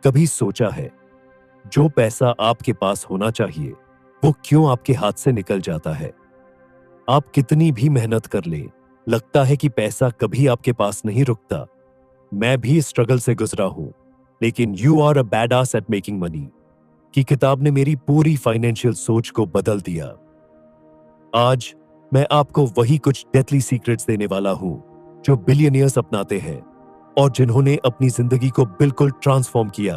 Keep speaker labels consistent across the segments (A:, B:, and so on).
A: कभी सोचा है जो पैसा आपके पास होना चाहिए वो क्यों आपके हाथ से निकल जाता है? आप कितनी भी मेहनत कर लें, लगता है कि पैसा कभी आपके पास नहीं रुकता। मैं भी इस स्ट्रगल से गुजरा हूं, लेकिन you are a badass at making money की किताब ने मेरी पूरी फाइनेंशियल सोच को बदल दिया। आज मैं आपको वही कुछ डेथली सीक्रेट्स देने वाला हूं जो बिलियनियर्स अपनाते हैं और जिन्होंने अपनी जिंदगी को बिल्कुल ट्रांसफॉर्म किया।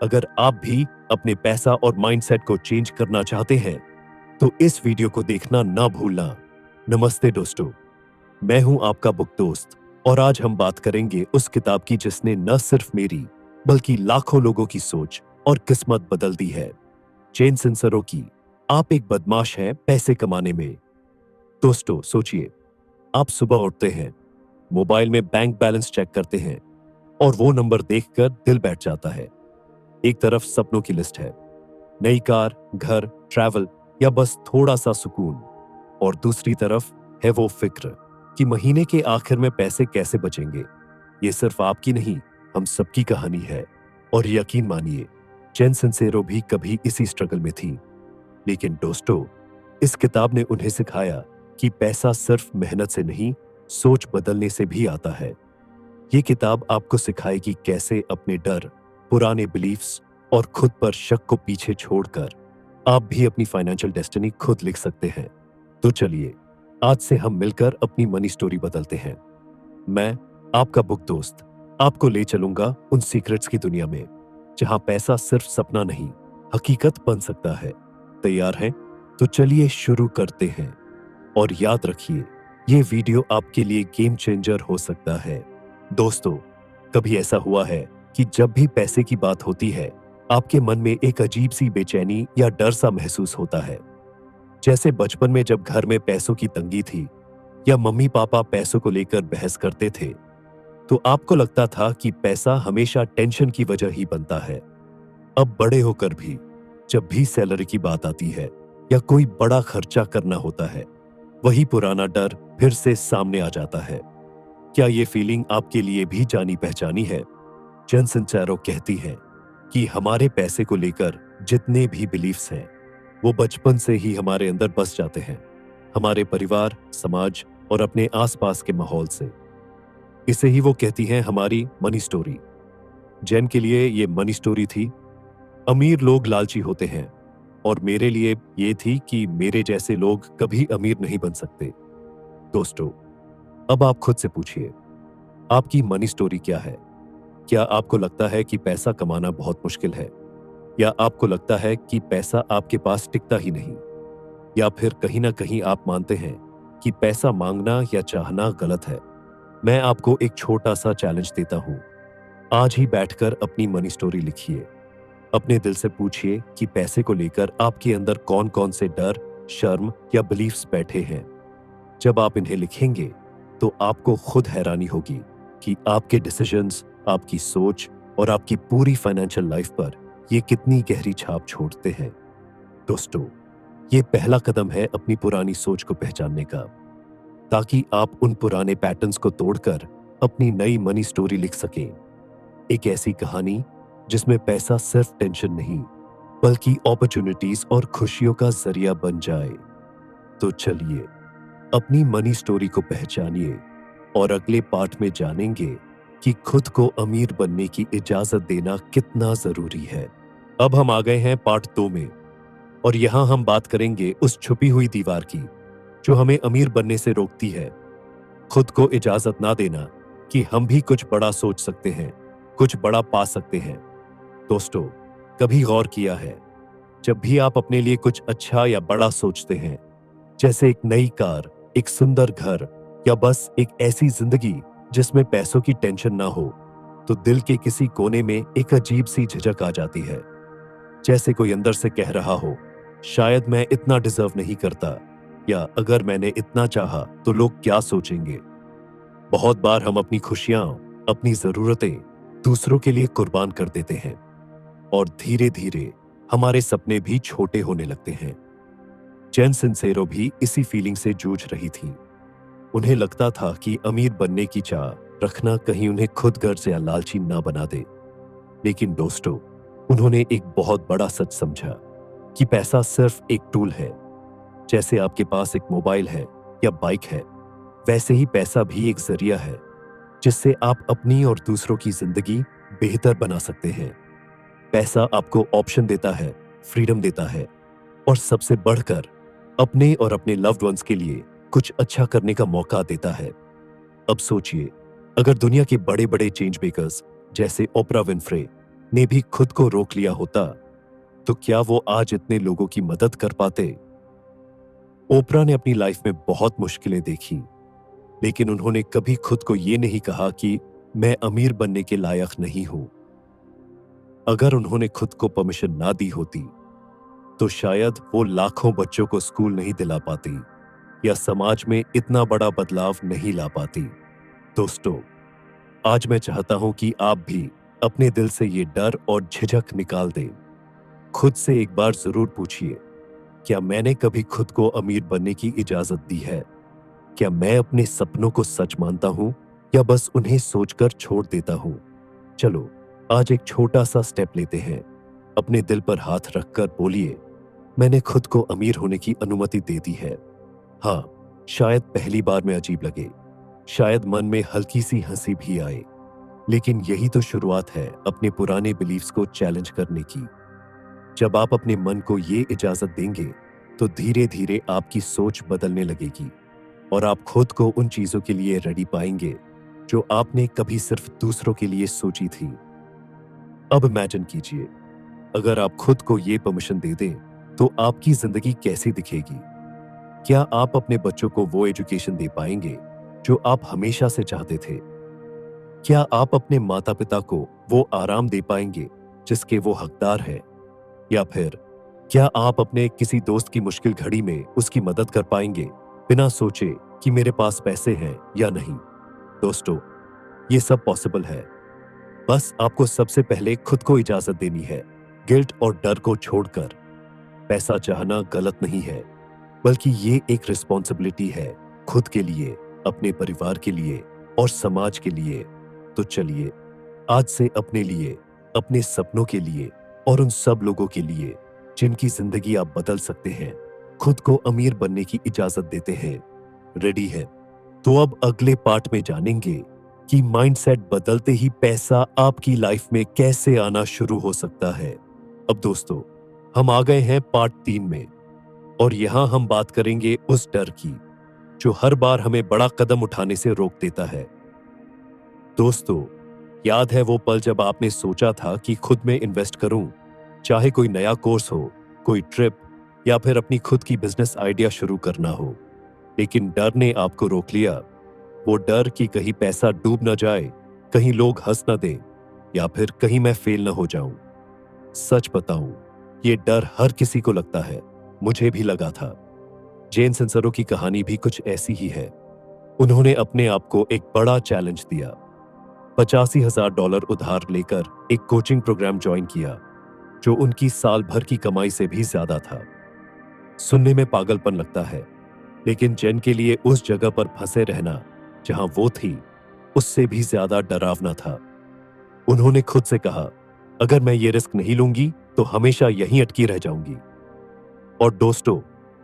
A: अगर आप भी अपने पैसा और माइंडसेट को चेंज करना चाहते हैं तो इस वीडियो को देखना ना भूलना। नमस्ते दोस्तों, मैं हूं आपका बुक दोस्त और आज हम बात करेंगे उस किताब की जिसने न सिर्फ मेरी बल्कि लाखों लोगों की सोच और किस्मत बदल दी है। जेन सिंसरो की आप एक बदमाश हैं पैसे कमाने में। दोस्तों सोचिए, आप सुबह उठते हैं, मोबाइल में बैंक बैलेंस चेक करते हैं और वो नंबर देखकर दिल बैठ जाता है। एक तरफ सपनों की लिस्ट है, नई कार, घर, ट्रैवल या बस थोड़ा सा सुकून, और दूसरी तरफ है वो फिक्र कि महीने के आखिर में पैसे कैसे बचेंगे। ये सिर्फ आपकी नहीं, हम सबकी कहानी है। और यकीन मानिए, जेन सिंसेरो भी कभी इसी स्ट्रगल में थी। लेकिन दोस्तों, इस किताब ने उन्हें सिखाया कि पैसा सिर्फ मेहनत से नहीं, सोच बदलने से भी आता है। ये किताब आपको सिखाएगी कैसे अपने डर, पुराने बिलीफ्स और खुद पर शक को पीछे छोड़कर आप भी अपनी फाइनेंशियल डेस्टिनी खुद लिख सकते हैं। तो चलिए, आज से हम मिलकर अपनी मनी स्टोरी बदलते हैं। मैं, आपका बुक दोस्त, आपको ले चलूंगा उन सीक्रेट्स की दुनिया में जहां पैसा सिर्फ सपना नहीं, हकीकत बन सकता है। तैयार हैं? तो चलिए शुरू करते हैं। और याद रखिए, ये वीडियो आपके लिए गेम चेंजर हो सकता है। दोस्तों, कभी ऐसा हुआ है कि जब भी पैसे की बात होती है, आपके मन में एक अजीब सी बेचैनी या डर सा महसूस होता है? जैसे बचपन में जब घर में पैसों की तंगी थी या मम्मी पापा पैसों को लेकर बहस करते थे, तो आपको लगता था कि पैसा हमेशा टेंशन की वजह ही बनता है। अब बड़े होकर भी जब भी सैलरी की बात आती है या कोई बड़ा खर्चा करना होता है, वही पुराना डर फिर से सामने आ जाता है। क्या ये फीलिंग आपके लिए भी जानी पहचानी है? जेन सिंसेरो कहती है कि हमारे पैसे को लेकर जितने भी बिलीफ्स हैं, वो बचपन से ही हमारे अंदर बस जाते हैं, हमारे परिवार, समाज और अपने आसपास के माहौल से। इसे ही वो कहती हैं हमारी मनी स्टोरी। जेन के लिए ये मनी स्टोरी थी, अमीर लोग लालची होते हैं, और मेरे लिए ये थी कि मेरे जैसे लोग कभी अमीर नहीं बन सकते। दोस्तों, अब आप खुद से पूछिए, आपकी मनी स्टोरी क्या है? क्या आपको लगता है कि पैसा कमाना बहुत मुश्किल है, या आपको लगता है कि पैसा आपके पास टिकता ही नहीं, या फिर कहीं ना कहीं आप मानते हैं कि पैसा मांगना या चाहना गलत है? मैं आपको एक छोटा सा चैलेंज देता हूं। आज ही बैठकर अपनी मनी स्टोरी लिखिए। अपने दिल से पूछिए कि पैसे को लेकर आपके अंदर कौन कौन से डर, शर्म या बिलीफ्स बैठे हैं। जब आप इन्हें लिखेंगे तो आपको खुद हैरानी होगी कि आपके डिसीजंस, आपकी सोच और आपकी पूरी फाइनेंशियल लाइफ पर ये कितनी गहरी छाप छोड़ते हैं। दोस्तों, ये पहला कदम है अपनी पुरानी सोच को पहचानने का, ताकि आप उन पुराने पैटर्न्स को तोड़कर अपनी नई मनी स्टोरी लिख सकें। एक ऐसी कहानी जिसमें पैसा सिर्फ टेंशन नहीं, बल्कि अपॉर्चुनिटीज और खुशियों का जरिया बन जाए। तो चलिए, अपनी मनी स्टोरी को पहचानिए और अगले पार्ट में जानेंगे कि खुद को अमीर बनने की इजाजत देना कितना जरूरी है। अब हम आ गए हैं पार्ट 2 में, और यहां हम बात करेंगे उस छुपी हुई दीवार की जो हमें अमीर बनने से रोकती है। खुद को इजाजत ना देना कि हम भी कुछ बड़ा सोच सकते हैं, कुछ बड़ा पा सकते हैं। दोस्तों, कभी गौर किया है, जब भी आप अपने लिए कुछ अच्छा या बड़ा सोचते हैं, जैसे एक नई कार, एक सुंदर घर, या बस एक ऐसी जिंदगी जिसमें पैसों की टेंशन ना हो, तो दिल के किसी कोने में एक अजीब सी झिझक आ जाती है। जैसे कोई अंदर से कह रहा हो, शायद मैं इतना डिजर्व नहीं करता, या अगर मैंने इतना चाहा तो लोग क्या सोचेंगे। बहुत बार हम अपनी खुशियां, अपनी जरूरतें दूसरों के लिए कुर्बान कर देते हैं, और धीरे धीरे हमारे सपने भी छोटे होने लगते हैं। जेन सिंसेरो भी इसी फीलिंग से जूझ रही थी। उन्हें लगता था कि अमीर बनने की चाह रखना कहीं उन्हें खुद गर्ज या लालची ना बना दे। लेकिन दोस्तों, उन्होंने एक बहुत बड़ा सच समझा कि पैसा सिर्फ एक टूल है। जैसे आपके पास एक मोबाइल है या बाइक है, वैसे ही पैसा भी एक जरिया है जिससे आप अपनी और दूसरों की जिंदगी बेहतर बना सकते हैं। पैसा आपको ऑप्शन देता है, फ्रीडम देता है और सबसे बढ़कर अपने और अपने लव्ड वंस के लिए कुछ अच्छा करने का मौका देता है। अब सोचिए, अगर दुनिया के बड़े बड़े चेंज मेकर्स जैसे ओपरा विनफ्रे ने भी खुद को रोक लिया होता, तो क्या वो आज इतने लोगों की मदद कर पाते? ओपरा ने अपनी लाइफ में बहुत मुश्किलें देखी, लेकिन उन्होंने कभी खुद को ये नहीं कहा कि मैं अमीर बनने के लायक नहीं हूं। अगर उन्होंने खुद को परमिशन ना दी होती, तो शायद वो लाखों बच्चों को स्कूल नहीं दिला पाती या समाज में इतना बड़ा बदलाव नहीं ला पाती। दोस्तों, आज मैं चाहता हूं कि आप भी अपने दिल से ये डर और झिझक निकाल दें। खुद से एक बार जरूर पूछिए, क्या मैंने कभी खुद को अमीर बनने की इजाजत दी है? क्या मैं अपने सपनों को सच मानता हूं या बस उन्हें सोचकर छोड़ देता हूं? चलो, आज एक छोटा सा स्टेप लेते हैं। अपने दिल पर हाथ रखकर बोलिए, मैंने खुद को अमीर होने की अनुमति दे दी है। हाँ, शायद पहली बार में अजीब लगे, शायद मन में हल्की सी हंसी भी आए, लेकिन यही तो शुरुआत है अपने पुराने बिलीफ्स को चैलेंज करने की। जब आप अपने मन को ये इजाजत देंगे, तो धीरे धीरे आपकी सोच बदलने लगेगी और आप खुद को उन चीजों के लिए रेडी पाएंगे जो आपने कभी सिर्फ दूसरों के लिए सोची थी। अब इमेजिन कीजिए, अगर आप खुद को ये परमिशन दे दें, तो आपकी जिंदगी कैसी दिखेगी? क्या आप अपने बच्चों को वो एजुकेशन दे पाएंगे जो आप हमेशा से चाहते थे? क्या आप अपने माता पिता को वो आराम दे पाएंगे जिसके वो हकदार हैं? या फिर क्या आप अपने किसी दोस्त की मुश्किल घड़ी में उसकी मदद कर पाएंगे बिना सोचे कि मेरे पास पैसे हैं या नहीं? दोस्तों, ये सब पॉसिबल है। बस आपको सबसे पहले खुद को इजाजत देनी है, गिल्ट और डर को छोड़कर। पैसा चाहना गलत नहीं है, बल्कि ये एक रिस्पॉन्सिबिलिटी है खुद के लिए, अपने परिवार के लिए और समाज के लिए। तो चलिए, आज से अपने लिए, अपने सपनों के लिए और उन सब लोगों के लिए जिनकी जिंदगी आप बदल सकते हैं, खुद को अमीर बनने की इजाजत देते हैं। रेडी है? तो अब अगले पार्ट में जानेंगे कि माइंडसेट बदलते ही पैसा आपकी लाइफ में कैसे आना शुरू हो सकता है। अब दोस्तों, हम आ गए हैं पार्ट 3 में और यहां हम बात करेंगे उस डर की जो हर बार हमें बड़ा कदम उठाने से रोक देता है। दोस्तों, याद है वो पल जब आपने सोचा था कि खुद में इन्वेस्ट करूं, चाहे कोई नया कोर्स हो, कोई ट्रिप या फिर अपनी खुद की बिजनेस आइडिया शुरू करना हो, लेकिन डर ने आपको रोक लिया। वो डर कि कहीं पैसा डूब ना जाए, कहीं लोग हंस ना दें या फिर कहीं मैं फेल ना हो जाऊं। सच बताऊं, ये डर हर किसी को लगता है, मुझे भी लगा था। जेन सिंसरो की कहानी भी कुछ ऐसी ही है। उन्होंने अपने आप को एक बड़ा चैलेंज दिया, $85,000 उधार लेकर एक कोचिंग प्रोग्राम ज्वाइन किया जो उनकी साल भर की कमाई से भी ज्यादा था। सुनने में पागलपन लगता है, लेकिन जेन के लिए उस जगह पर फंसे रहना जहां वो थी, उससे भी ज्यादा डरावना था। उन्होंने खुद से कहा, अगर मैं ये रिस्क नहीं लूंगी तो हमेशा यहीं अटकी रह जाऊंगी। और दोस्तों,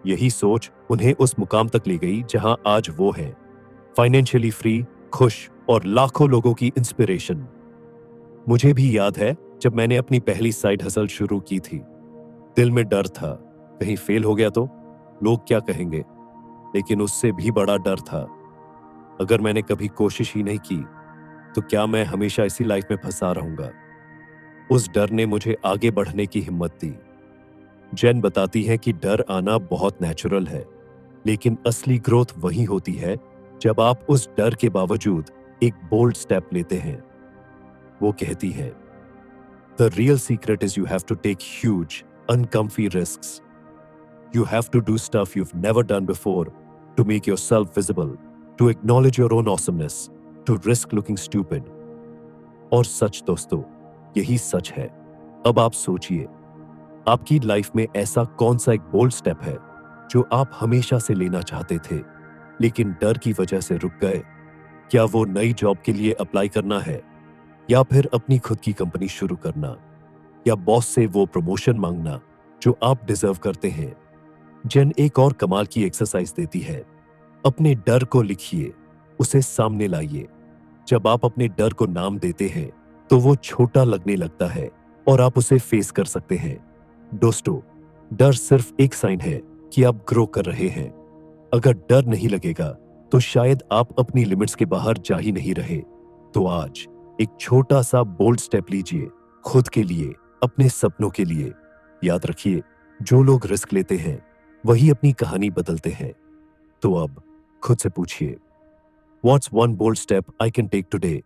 A: यही सोच उन्हें उस मुकाम तक ले गई जहां आज वो हैं, फाइनेंशियली फ्री, खुश और लाखों लोगों की इंस्पिरेशन। मुझे भी याद है जब मैंने अपनी पहली साइड हसल शुरू की थी। दिल में डर था, कहीं फेल हो गया तो लोग क्या कहेंगे, लेकिन उससे भी बड़ा डर था, अगर मैंने कभी कोशिश ही नहीं की तो क्या मैं हमेशा इसी लाइफ में फंसा रहूंगा। उस डर ने मुझे आगे बढ़ने की हिम्मत दी। जेन बताती है कि डर आना बहुत नेचुरल है, लेकिन असली ग्रोथ वही होती है जब आप उस डर के बावजूद एक बोल्ड स्टेप लेते हैं। वो कहती है, the real secret is you have to take huge uncomfy risks. You have to do stuff you've never done before to make yourself visible, to acknowledge your own awesomeness, to risk looking stupid. और सच दोस्तों, यही सच है। अब आप सोचिए, आपकी life में ऐसा कौन सा एक बोल्ड स्टेप है जो आप हमेशा से लेना चाहते थे, लेकिन डर की वजह से रुक गए? क्या वो नई जॉब के लिए अप्लाई करना है, या फिर अपनी खुद की कंपनी शुरू करना, या बॉस से वो प्रमोशन मांगना जो आप डिजर्व करते हैं। जेन एक और कमाल की एक्सरसाइज देती है। अपने डर को लिखिए, उसे सामने लाइए। जब आप अपने डर को नाम देते हैं तो वो छोटा लगने लगता है और आप उसे फेस कर सकते हैं। दोस्तों, डर सिर्फ एक साइन है कि आप ग्रो कर रहे हैं। अगर डर नहीं लगेगा तो शायद आप अपनी लिमिट्स के बाहर जा ही नहीं रहे। तो आज एक छोटा सा बोल्ड स्टेप लीजिए, खुद के लिए, अपने सपनों के लिए। याद रखिए, जो लोग रिस्क लेते हैं वही अपनी कहानी बदलते हैं। तो अब खुद से पूछिए, what's one bold step I can take today,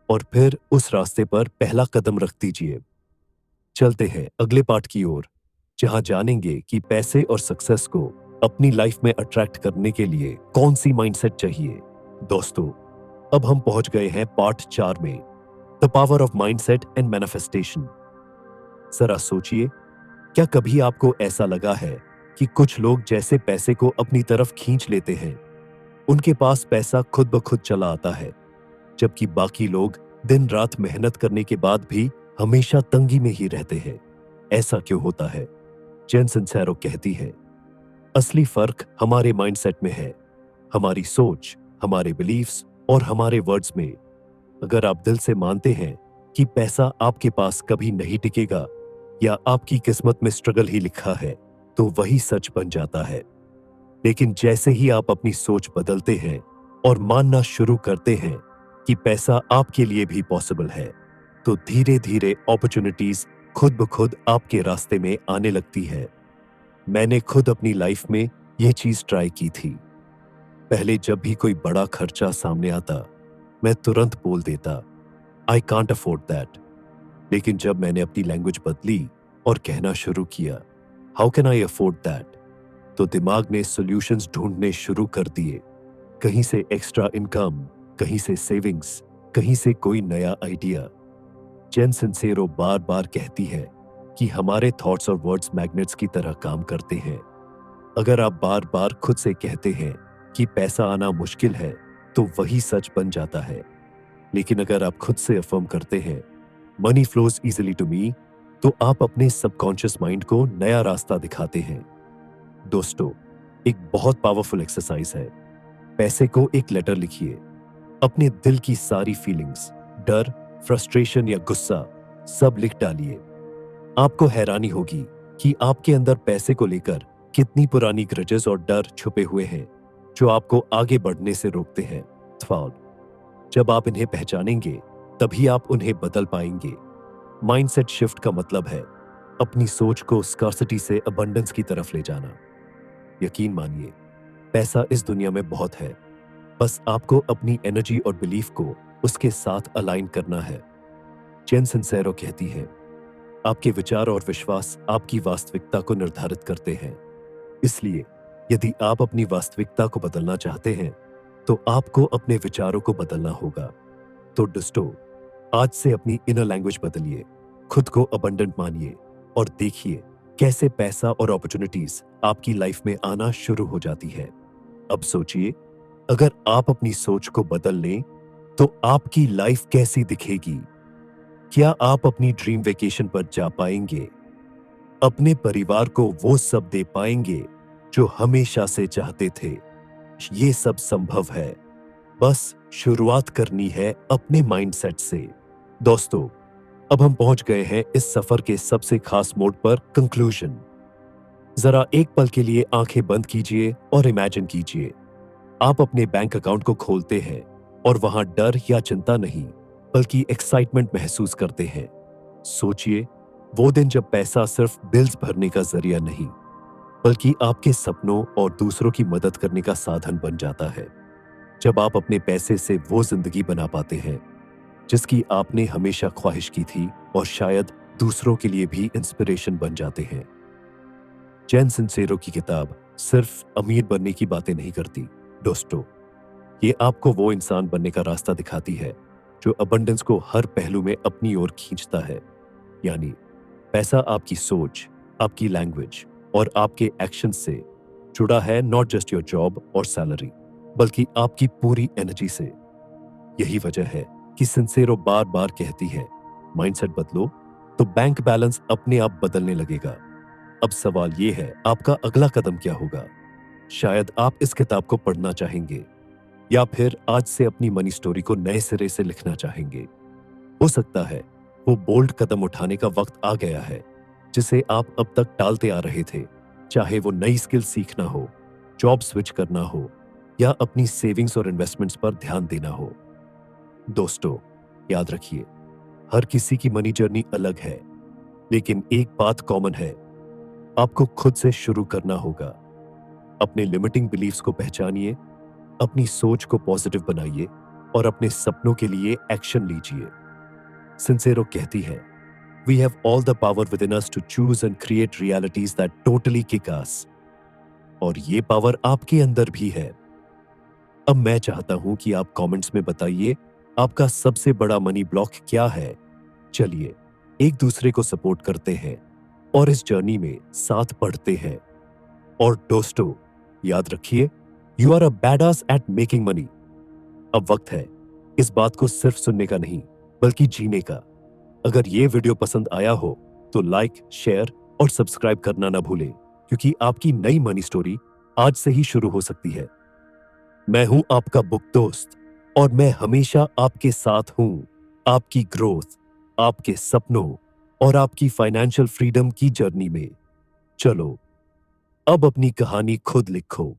A: और फिर उस रास्ते पर पहला कदम रख दीजिए। चलते हैं अगले पार्ट की ओर, जहां जानेंगे कि पैसे और सक्सेस को अपनी लाइफ में अट्रैक्ट करने के लिए कौन सी माइंडसेट चाहिए। दोस्तों, अब हम पहुंच गए हैं पार्ट 4 में, the power of mindset and manifestation. जरा सोचिए, क्या कभी आपको ऐसा लगा है कि कुछ लोग जैसे पैसे को अपनी तरफ खींच लेते हैं, उनके पास पैसा खुद ब खुद चला आता है, जबकि बाकी लोग दिन रात मेहनत करने के बाद भी हमेशा तंगी में ही रहते हैं? ऐसा क्यों होता है? जेन सिंसेरो कहती है, असली फर्क हमारे माइंडसेट में है, हमारी सोच, हमारे बिलीफ्स और हमारे वर्ड्स में। अगर आप दिल से मानते हैं कि पैसा आपके पास कभी नहीं टिकेगा या आपकी किस्मत में स्ट्रगल ही लिखा है, तो वही सच बन जाता है। लेकिन जैसे ही आप अपनी सोच बदलते हैं और मानना शुरू करते हैं कि पैसा आपके लिए भी पॉसिबल है, तो धीरे धीरे अपॉर्चुनिटीज खुद ब खुद आपके रास्ते में आने लगती है। मैंने खुद अपनी लाइफ में यह चीज ट्राई की थी। पहले जब भी कोई बड़ा खर्चा सामने आता, मैं तुरंत बोल देता, आई कांट अफोर्ड दैट। लेकिन जब मैंने अपनी लैंग्वेज बदली और कहना शुरू किया, how can I afford that, तो दिमाग ने सॉल्यूशंस ढूंढने शुरू कर दिए। कहीं से एक्स्ट्रा इनकम, कहीं से सेविंग्स, कहीं से कोई नया आइडिया। जेन सिंसेरो बार बार कहती है कि हमारे थॉट्स और वर्ड्स मैग्नेट्स की तरह काम करते हैं। अगर आप बार बार खुद से कहते हैं कि पैसा आना मुश्किल है, तो वही सच बन जाता है। लेकिन अगर आप खुद से अफर्म करते हैं, money flows easily to me, तो आप अपने सबकॉन्शियस माइंड को नया रास्ता दिखाते हैं। दोस्तों, एक बहुत पावरफुल एक्सरसाइज है। पैसे को एक लेटर लिखिए, अपने दिल की सारी फीलिंग्स, डर, फ्रस्ट्रेशन या गुस्सा सब लिख डालिए। आपको हैरानी होगी कि आपके अंदर पैसे को लेकर कितनी पुरानी ग्रजेस और डर छुपे हुए हैं जो आपको आगे बढ़ने से रोकते हैं। जब आप इन्हें पहचानेंगे, तभी आप उन्हें बदल पाएंगे। माइंडसेट शिफ्ट का मतलब है अपनी सोच को स्कार्सिटी से अबंडेंस की तरफ ले जाना। यकीन मानिए, पैसा इस दुनिया में बहुत है, बस आपको अपनी एनर्जी और बिलीफ को उसके साथ अलाइन करना है। जेन सिंसेरो कहती है, आपके विचार और विश्वास आपकी वास्तविकता को निर्धारित करते हैं। इसलिए यदि आप अपनी वास्तविकता को बदलना चाहते हैं, तो आपको अपने विचारों को बदलना होगा। तो दोस्तों, आज से अपनी इनर लैंग्वेज बदलिए, खुद को अबंडेंट मानिए और देखिए कैसे पैसा और अपॉर्चुनिटीज आपकी लाइफ में आना शुरू हो जाती है। अब सोचिए, अगर आप अपनी सोच को बदल लें तो आपकी लाइफ कैसी दिखेगी? क्या आप अपनी ड्रीम वेकेशन पर जा पाएंगे? अपने परिवार को वो सब दे पाएंगे जो हमेशा से चाहते थे? ये सब संभव है, बस शुरुआत करनी है अपने माइंडसेट से। दोस्तों, अब हम पहुंच गए हैं इस सफर के सबसे खास मोड पर, कंक्लूजन। जरा एक पल के लिए आंखें बंद कीजिए और इमेजिन कीजिए, आप अपने बैंक अकाउंट को खोलते हैं और वहां डर या चिंता नहीं, बल्कि एक्साइटमेंट महसूस करते हैं। सोचिए, वो दिन जब पैसा सिर्फ बिल्स भरने का जरिया नहीं, बल्कि आपके सपनों और दूसरों की मदद करने का साधन बन जाता है। जब आप अपने पैसे से वो जिंदगी बना पाते हैं जिसकी आपने हमेशा ख्वाहिश की थी, और शायद दूसरों के लिए भी इंस्पिरेशन बन जाते हैं। जेन सिंसेरो की किताब सिर्फ अमीर बनने की बातें नहीं करती दोस्तों, ये आपको वो इंसान बनने का रास्ता दिखाती है जो अबंडेंस को हर पहलू में अपनी ओर खींचता है। यानी पैसा आपकी सोच, आपकी लैंग्वेज और आपके एक्शन से जुड़ा है, नॉट जस्ट योर जॉब और सैलरी, बल्कि आपकी पूरी एनर्जी से। यही वजह है कि सिंसेरो बार बार कहती है, माइंडसेट बदलो तो बैंक बैलेंस अपने आप बदलने लगेगा। अब सवाल यह है, आपका अगला कदम क्या होगा? शायद आप इस किताब को पढ़ना चाहेंगे, या फिर आज से अपनी मनी स्टोरी को नए सिरे से लिखना चाहेंगे। हो सकता है वो बोल्ड कदम उठाने का वक्त आ गया है जिसे आप अब तक टालते आ रहे थे, चाहे वो नई स्किल सीखना हो, जॉब स्विच करना हो, या अपनी सेविंग्स और इन्वेस्टमेंट्स पर ध्यान देना हो। दोस्तों, याद रखिए, हर किसी की मनी जर्नी अलग है, लेकिन एक बात कॉमन है, आपको खुद से शुरू करना होगा। अपने लिमिटिंग बिलीफ्स को पहचानिए, अपनी सोच को पॉजिटिव बनाइए और अपने सपनों के लिए एक्शन लीजिए। सिंसेरो कहती है, we have all the power within us to choose and create realities that totally kick us. और ये पावर आपके अंदर भी है। अब मैं चाहता हूं कि आप कमेंट्स में बताइए, आपका सबसे बड़ा मनी ब्लॉक क्या है। चलिए एक दूसरे को सपोर्ट करते हैं और इस जर्नी में साथ बढ़ते हैं। और दोस्तों, याद रखिए, you are a badass at making money. अब वक्त है इस बात को सिर्फ सुनने का नहीं, बल्कि जीने का। अगर ये वीडियो पसंद आया हो तो लाइक, शेयर और सब्सक्राइब करना ना भूलें, क्योंकि आपकी नई मनी स्टोरी आज से ही शुरू हो सकती है। मैं हूं आपका बुक दोस्त और मैं हमेशा आपके साथ हूं, आपकी ग्रोथ, आपके सपनों और आपकी फाइनेंशियल फ्रीडम की जर्नी में। चलो अब अपनी कहानी खुद लिखो।